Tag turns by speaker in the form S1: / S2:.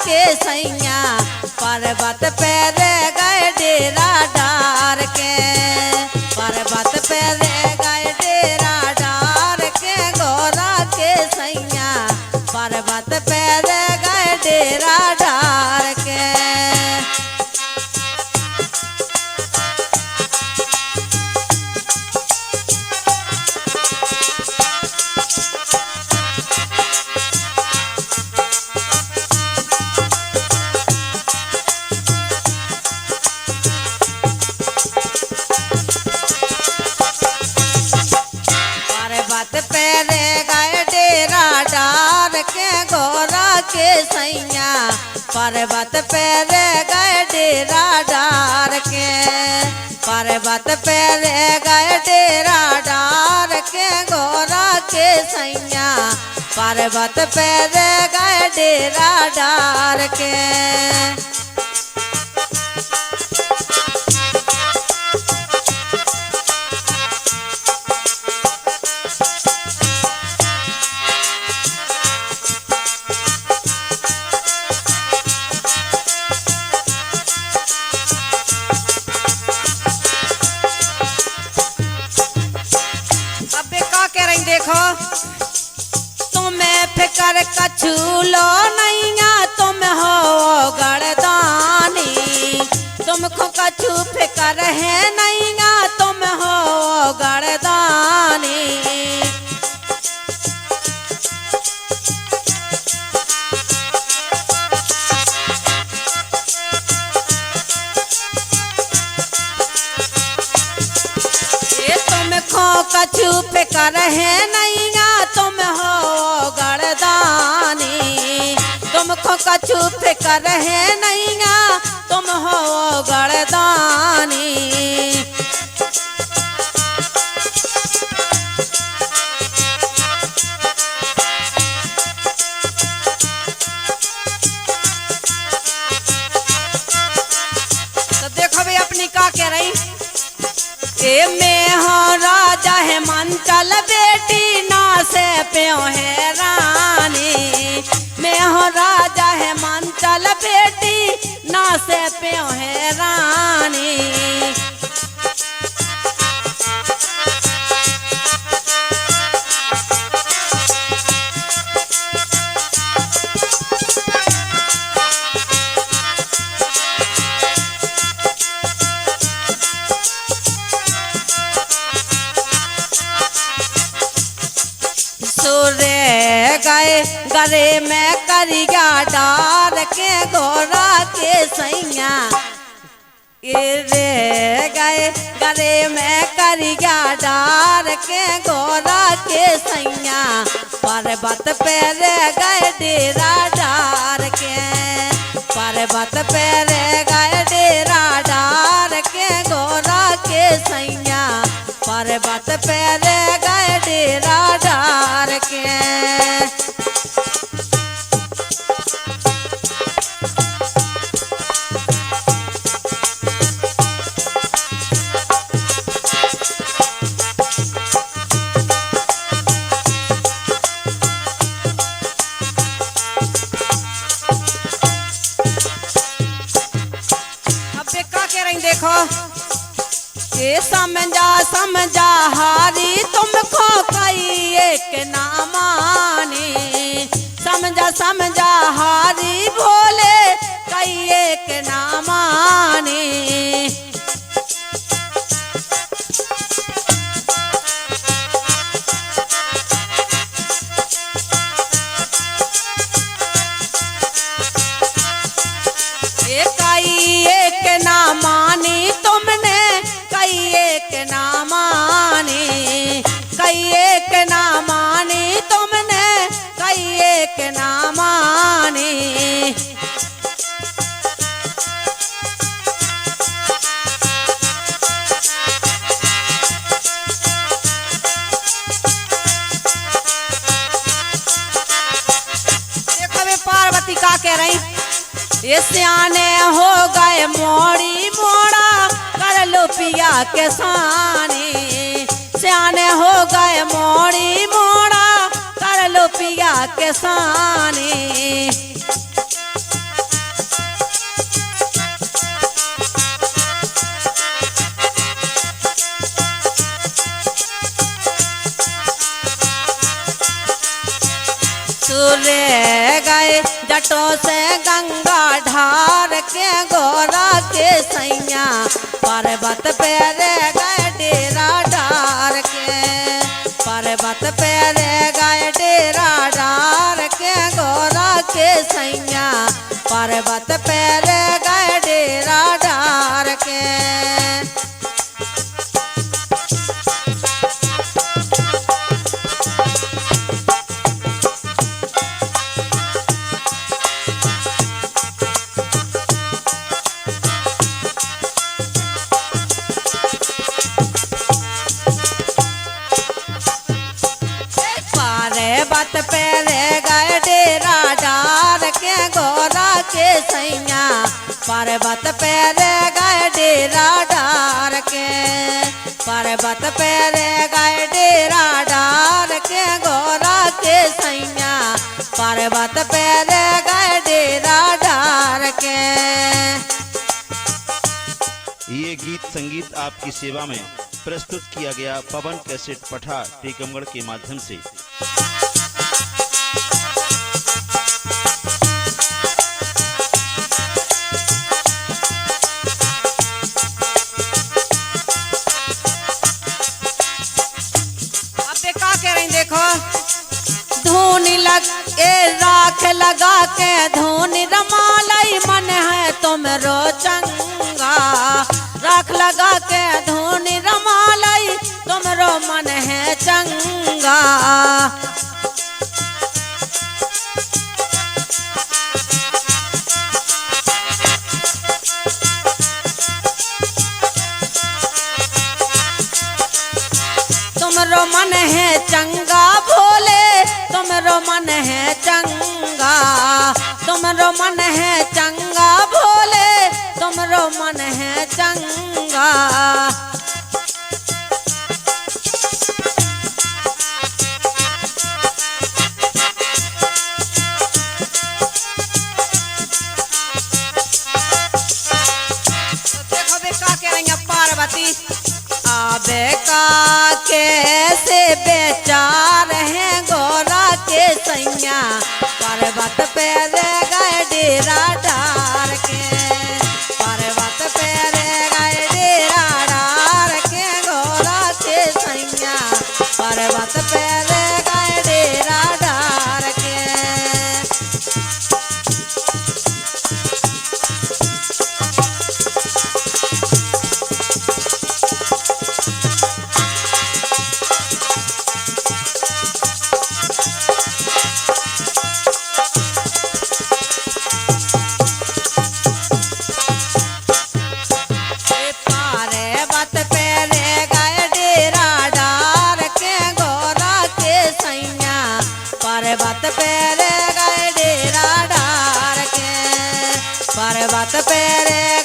S1: के सैया पर्वत पे रह गए डेरा डार के, पर्वत पे रह गए डेरा डार के गौरा के सैया पर्वत पे रह गए डेरा डार के। के सैया पर्वत पे रह गए डेरा डार के, पर्वत पे रह गए डेरा डार के गौरा के सैया पर्वत पे रह गए डेरा डार के। देखो तुम्हें फिकर कछु लो नैया तुम हो गड़दानी, तुमको कछु फिकर है नैया तुम हो गड़दानी। कछु फिकर है नैया तुम हो गड़दानी, तुमको कछु फिकर है नैया तुम हो गड़दानी। तो देखो भाई अपनी का कह रही ए मैं हो राजा है मंचल बेटी ना से प्यो है रानी, मैं हो राजा है मंचल बेटी ना से प्यो है रानी। गए गरे में करिया डार के गौरा के सैया रे गए गरे में करिया डार के गौरा के सैया पर्वत पे रह गए डेरा डार के, पर्वत पे रह गए डेरा डार के गौरा के सैया पर्वत पे रह गए डेरा डार के। देखो ये समझा समझा हारी तुमको कई एक ना मानी, समझा समझा हारी भोले कई एक ना मानी। कई एक ना मानी तुमने कई एक ना मानी, कई एक ना मानी तुमने कई एक ना मानी। देखो वे पार्वती का कह रही ये सियाने हो गए मोड़ी मोड़ा कर लो पिया के सानी, सियाने हो गए मोड़ी मोड़ा कर लो पिया के सानी। घटों से गंगा ढार के गोरा के सैया पर्वत पे रे गए डेरा डार के। पर्वत पे रे गए डेरा डार के गोरा के सैया पर्वत पे रे गए डेरा डार के। पर्वत पे रे गए डेरा डार के गोरा के सैया पर्वत पे रे गए डेरा डार के। पर्वत पे रे गए डेरा डार के गोरा के सैया पर्वत पे रे गए डेरा डार के।
S2: ये गीत संगीत आपकी सेवा में प्रस्तुत किया गया पवन कैसेट पठा टीकमगढ़ के माध्यम से।
S1: देखो धून लग ए राख लगा के धून रमालई मन है तुमरो चंगा। राख लगा के धून रमालई तुमरो मन है चंगा। तुमरो मन है चंगा भोले तुमरो मन है चंगा। तुमरो मन है चंगा भोले तुमरो मन है चंगा। देखो बेका कह रही पार्वती आबे का कैसे बेचार हैं गोरा के सैया पर्वत पे रे गए डेरा डार के। पर्वत पे रे गए डेरा डार के गोरा के सैया पर्वत पे रे गए डेरा डार के। पर्वत पे रे गए डेरा डार के। पर्वत पे रे